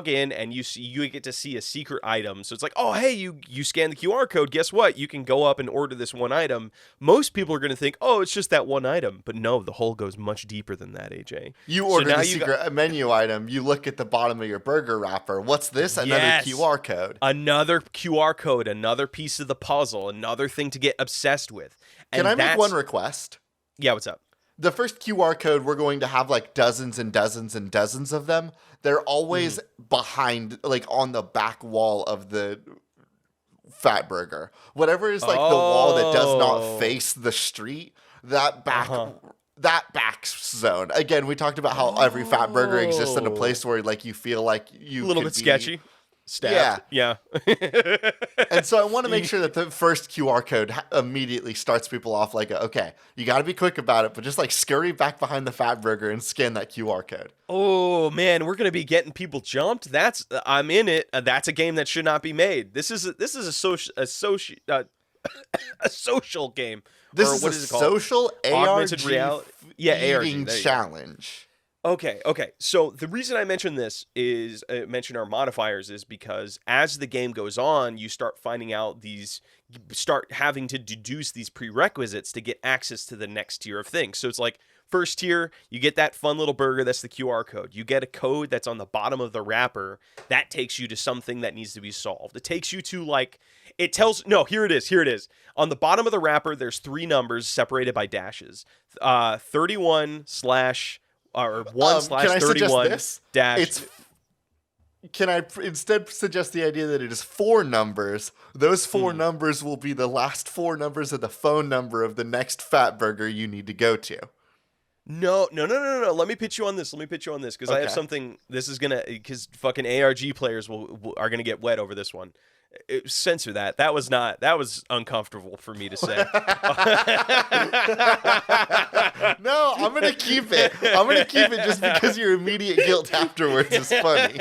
in and you get to see a secret item. So it's like, oh hey, you scan the QR code. Guess what? You can go up and order this one item. Most people are going to think, oh, it's just that one item, but no, the hole goes much deeper than that. AJ, You order the secret menu item. You look at the bottom of your burger wrapper. What's this? Another Yes. QR code. Another QR code, another piece of the puzzle, another thing to get obsessed with. Can I make one request? Yeah, what's up? The first QR code, we're going to have like dozens and dozens and dozens of them. They're always behind, like on the back wall of the Fatburger. Whatever is like the wall that does not face the street, that back zone. Again, we talked about how every Fatburger exists in a place where like you feel like you A little could bit sketchy. Stabbed. Yeah. And so I want to make sure that the first QR code immediately starts people off like, okay, you got to be quick about it, but just like scurry back behind the Fatburger and scan that QR code. Oh man, we're gonna be getting people jumped. I'm in it. That's a game that should not be made. This is a social game. This Or is what a is it called? social Augmented ARG reality. Yeah, ARG. eating There you go. challenge. Okay. So the reason I mention this is mention our modifiers is because as the game goes on, you start finding out start having to deduce these prerequisites to get access to the next tier of things. So it's like first tier, you get that fun little burger, that's the QR code. You get a code that's on the bottom of the wrapper that takes you to something that needs to be solved. It takes you to here it is. On the bottom of the wrapper, there's 3 numbers separated by dashes. 31 slash or 1 slash 31 dash. Can I instead suggest the idea that it is 4 numbers? Those 4 numbers will be the last 4 numbers of the phone number of the next Fatburger you need to go to. No. Let me pitch you on this. Because I have Okay. something. This is gonna because fucking ARG players are gonna get wet over this one. Censor that. That was not. That was uncomfortable for me to say. No, I'm gonna keep it. I'm gonna keep it just because your immediate guilt afterwards is funny.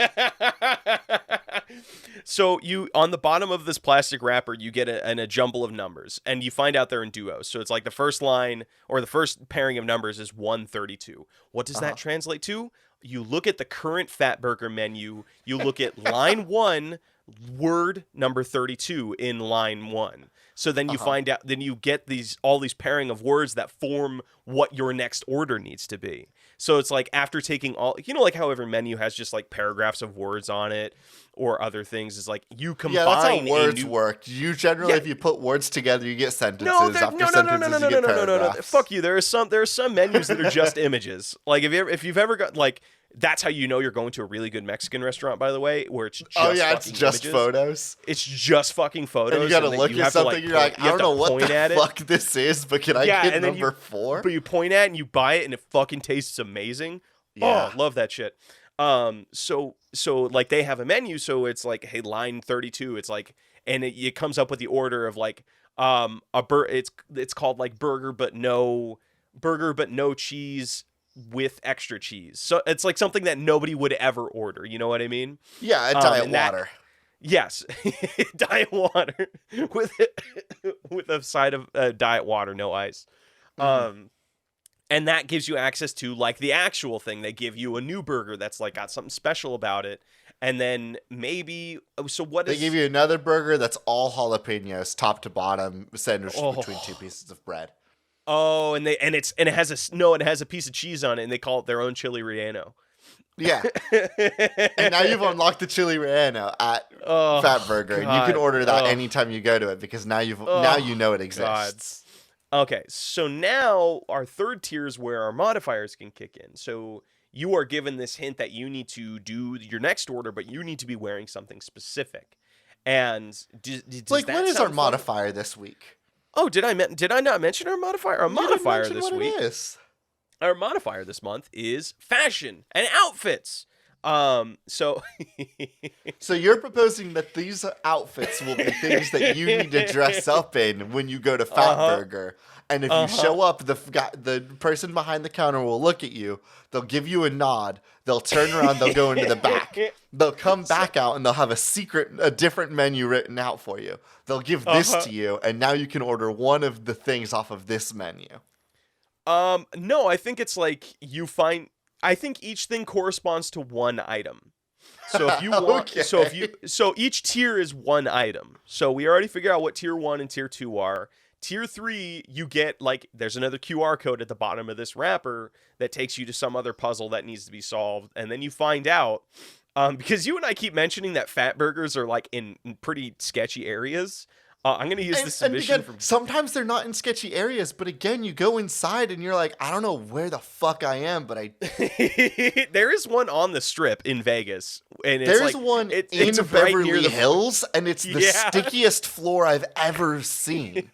So you on the bottom of this plastic wrapper, you get a jumble of numbers, and you find out they're in duos. So it's like the first line or the first pairing of numbers is 132. What does that translate to? You look at the current Fatburger menu. You look at line 1, word number 32 in line 1. So then you find out, then you get all these pairing of words that form what your next order needs to be. So it's like after taking all, like how every menu has just like paragraphs of words on it or other things. It's like you combine. Yeah, that's how words work. You generally, if you put words together, you get sentences. No, After sentences, you get paragraphs. Fuck you. There are some menus that are just images. Like if you've ever got like. That's how you know you're going to a really good Mexican restaurant, by the way, where it's just it's just images. Photos. It's just fucking photos. And you gotta look at something, you're like, I don't know what the fuck this is, but can I get number 4? But you point at it and you buy it and it fucking tastes amazing. Yeah. Oh, love that shit. So like they have a menu, so it's like, hey, line 32, it's like, and it comes up with the order of like, it's called like burger but no cheese with extra cheese. So it's like something that nobody would ever order. You know what I mean? Yeah, a diet water. Yes, diet water with a side of diet water, no ice. And that gives you access to like the actual thing. They give you a new burger that's like got something special about it. And then maybe they give you another burger that's all jalapenos, top to bottom, sandwiched between 2 pieces of bread. Oh, and it has a piece of cheese on it, and they call it their own chili relleno. Yeah, and now you've unlocked the chili relleno at Fatburger, and you can order that anytime you go to it because now you know it exists. God. Okay, so now our third tier is where our modifiers can kick in. So you are given this hint that you need to do your next order, but you need to be wearing something specific. And like, what is our modifier this week? Oh, did I not mention our modifier? Our modifier this week. Our modifier this month is fashion and outfits. So you're proposing that these outfits will be things that you need to dress up in when you go to Fatburger. And if you show up, the person behind the counter will look at you. They'll give you a nod. They'll turn around. They'll go into the back. They'll come back out, and they'll have a different menu written out for you. They'll give this to you, and now you can order one of the things off of this menu. No, I think it's like I think each thing corresponds to one item. So if you want, so each tier is one item. So we already figured out what tier 1 and tier 2 are. Tier 3, you get like there's another QR code at the bottom of this wrapper that takes you to some other puzzle that needs to be solved, and then you find out because you and I keep mentioning that Fatburgers are like in pretty sketchy areas. I'm going to use this submission from... Sometimes they're not in sketchy areas, but again, you go inside and you're like, I don't know where the fuck I am, but I... There is one on the Strip in Vegas. And there's one in Beverly Hills, and it's the stickiest floor I've ever seen.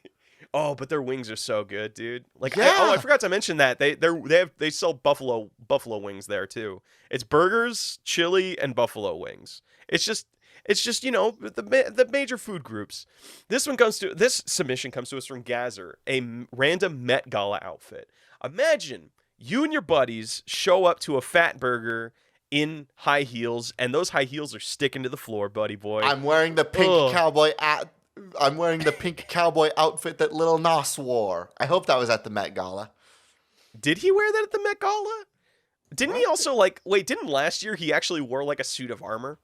Oh, but their wings are so good, dude. Like, I forgot to mention that they sell buffalo wings there too. It's burgers, chili, and buffalo wings. It's just the major food groups. This submission comes to us from Gazer, a random Met Gala outfit. Imagine you and your buddies show up to a Fatburger in high heels, and those high heels are sticking to the floor, buddy boy. I'm wearing the pink cowboy outfit that Lil Nas wore. I hope that was at the Met Gala. Did he wear that at the Met Gala? Didn't he also didn't last year he actually wore like a suit of armor?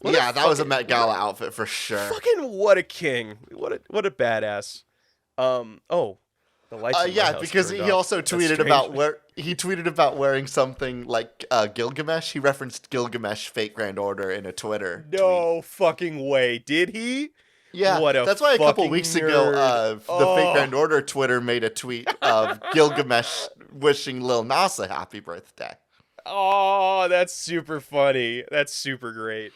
That was a Met Gala outfit for sure. Fucking what a king. What a badass. The lights because he also tweeted about wearing something like Gilgamesh. He referenced Gilgamesh Fate Grand Order in a Twitter tweet. Fucking way. Did he? Yeah, that's why a couple weeks ago, the Fate Grand Order Twitter made a tweet of Gilgamesh wishing Lil Nas a happy birthday. Oh, that's super funny. That's super great.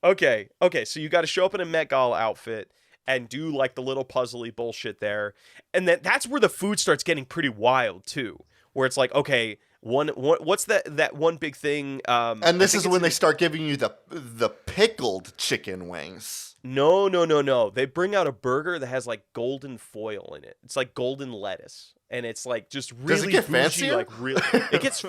Okay, so you got to show up in a Met Gala outfit and do like the little puzzly bullshit there. And that's where the food starts getting pretty wild too. where it's like, okay, what's that one big thing? And this is when they start giving you the pickled chicken wings. No. They bring out a burger that has like golden foil in it. It's like golden lettuce, and it's like just really Does it get bougie, fancier? like really. It gets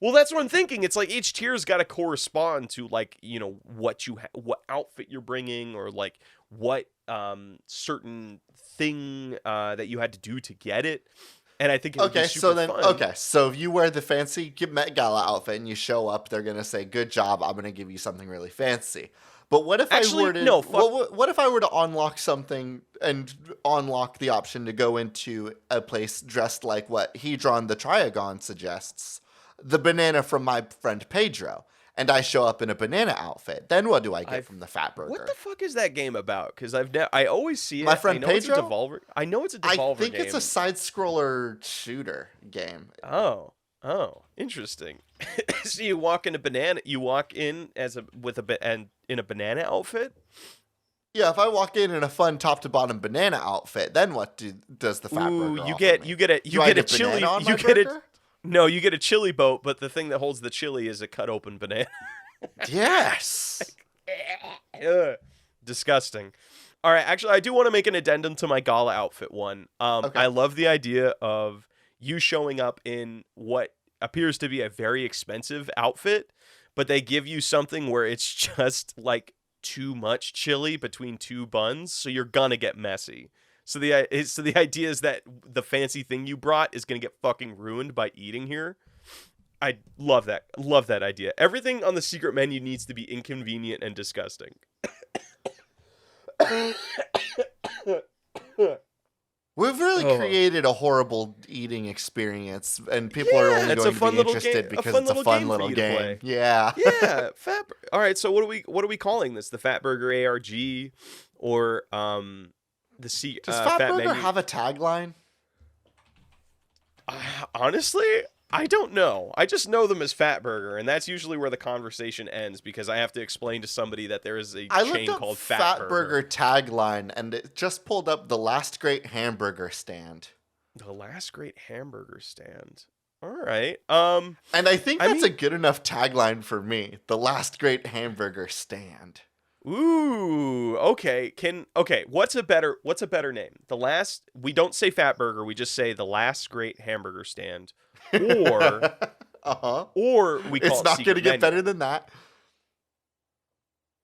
Well, that's what I'm thinking. It's like each tier's got to correspond to like what what outfit you're bringing, or like what certain thing that you had to do to get it. And I think it would be super fun. So if you wear the fancy Met Gala outfit and you show up, they're gonna say, "Good job, I'm gonna give you something really fancy." But what if what if I were to unlock something and unlock the option to go into a place dressed like what Hedron the Triagon suggests, the banana from my friend Pedro, and I show up in a banana outfit? Then what do I get from the Fat Burger? What the fuck is that game about? Because I always see it. My friend Pedro? I know it's a Devolver I think game. it's a side-scroller shooter game. Oh, interesting. So you walk in in a banana outfit? Yeah, if I walk in a fun top to bottom banana outfit, then what does the Fat Burger offer me? You get a chili. No, you get a chili boat, but the thing that holds the chili is a cut open banana. Yes. Disgusting. All right, actually, I do want to make an addendum to my gala outfit one. Okay. I love the idea of you showing up in what appears to be a very expensive outfit, but they give you something where it's just like too much chili between two buns, so you're gonna get messy. So the idea is that the fancy thing you brought is gonna get fucking ruined by eating here. I love that. Love that idea. Everything on the secret menu needs to be inconvenient and disgusting. We've really created a horrible eating experience, and people are only going to be interested because it's a fun little game. Yeah. Yeah. All right. So what are we calling this? The Fat Burger ARG, or the Does Fat Burger menu have a tagline? Honestly, I don't know. I just know them as Fat Burger, and that's usually where the conversation ends, because I have to explain to somebody that there is a chain called Fat Burger. Tagline, and it just pulled up the last great hamburger stand. The last great hamburger stand. All right. And I think that's a good enough tagline for me. The last great hamburger stand. Ooh, okay. What's a better name? We don't say Fat Burger, we just say the last great hamburger stand. Or or we call it's it not going to get menu. better than that.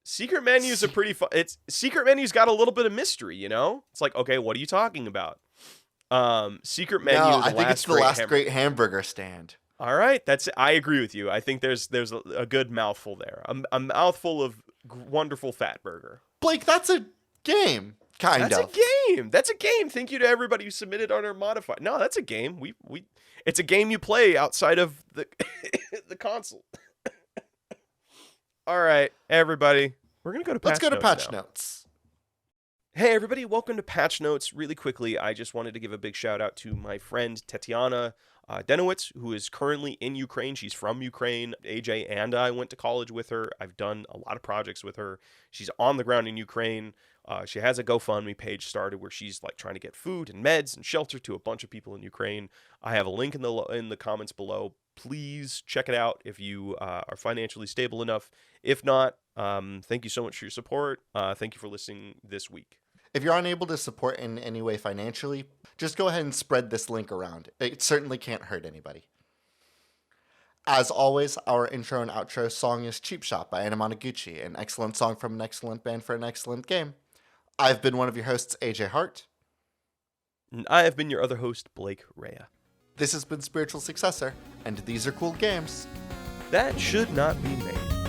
Secret menu's a pretty fun. Secret menu's got a little bit of mystery, It's like, okay, what are you talking about? Secret menu. No, I think it's the last great hamburger stand. All right, I agree with you. I think there's a good mouthful there. A mouthful of wonderful Fat Burger. Blake, that's a game. That's a game. That's a game. Thank you to everybody who submitted on our modified. No, that's a game. It's a game you play outside of the the console. All right, everybody. We're going to go to patch notes. Let's go to patch notes. Hey, everybody. Welcome to Patch Notes. Really quickly, I just wanted to give a big shout out to my friend Tetiana Denowitz, who is currently in Ukraine. She's from Ukraine. AJ and I went to college with her. I've done a lot of projects with her. She's on the ground in Ukraine. She has a GoFundMe page started where she's like trying to get food and meds and shelter to a bunch of people in Ukraine. I have a link in the comments below. Please check it out if you are financially stable enough. If not, thank you so much for your support. Thank you for listening this week. If you're unable to support in any way financially, just go ahead and spread this link around. It certainly can't hurt anybody. As always, our intro and outro song is Cheap Shot by Anamanaguchi, an excellent song from an excellent band for an excellent game. I've been one of your hosts, AJ Hart. And I have been your other host, Blake Rhea. This has been Spiritual Successor, and these are cool games that should not be made.